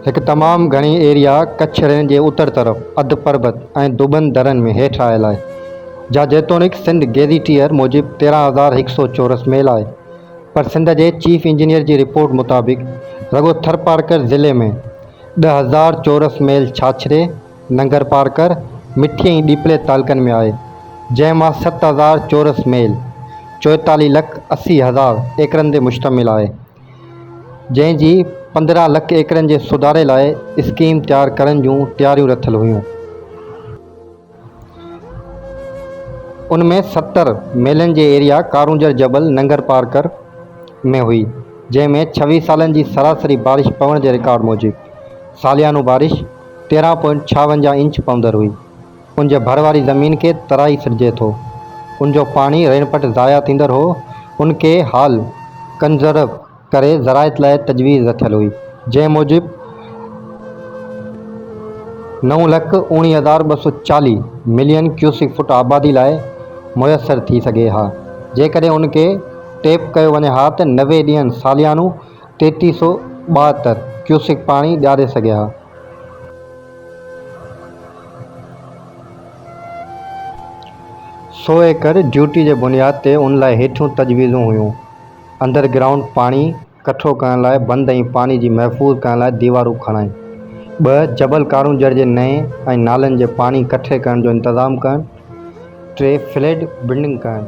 एक तमाम घनी एरिया कच्छ रेंज के उत्तर तरफ अध पर्वत ऐं दुबन दरन में हेठ आयल है, जहाँ जेतोणीकि सिंध गेज़िटियर मूजिब 13,100 चौरस मेल है, पर सिंध के चीफ इंजीनियर की रिपोर्ट मुताबिक रगो थरपारकर ज़िले में 10,000 चौरस मेल छाछरे नंगर पारकर मिठी ऐं ॾीपले तालुकनि में आहे, जंहिंमां 7,000 चौरस मेल 44,80,000 एकड़नि ते मुश्तमिल आहे, जंहिंजी 15 लाख एकड़नि जे सुधारे लाइ स्कीम तैयार करण जूं तैयारियूं रथियल हुयूं। उनमें 70 मेलनि जे एरिया कारूंजर जबल नंगर पारकर में हुई, जंहिंमें 26 सालनि जी सरासरी बारिश पवण जे रिकॉर्ड मूजिब सालियानो बारिश 13.56 इंच पवंदड़ हुई। उन जे भर वारी ज़मीन के तराई सॾिजे थो। उन जो पाणी रेणपट ज़ाया थींदड़ हो। उनके हाल कंजर्व करे ज़राइत लाइ तजवीज़ रथियल हुई, जंहिं मूजिब 9,19,240 मिलियन क्यूसिक फुट आबादी लाइ मुयसर थी सघे हा। जेकॾहिं उनके टैप कयो वञे हा त 90 ॾींहनि सालियानो 3,372 क्यूसिक पाणी ॾियारे सघे हा। सौ एकड़ ड्यूटी जे बुनियाद ते उन लाइ हेठियूं तजवीज़ूं हुयूं: अंडरग्राउंड पाणी कठो करण लाइ बंद ऐं पाणी जी महफ़ूज़ करण लाइ दीवारूं खणाइण, 2 जबल कारूंजर जे नएं ऐं नालनि जे पाणी कठे करण जो इंतज़ाम करण, 3 फ्लड बिल्डिंग करण।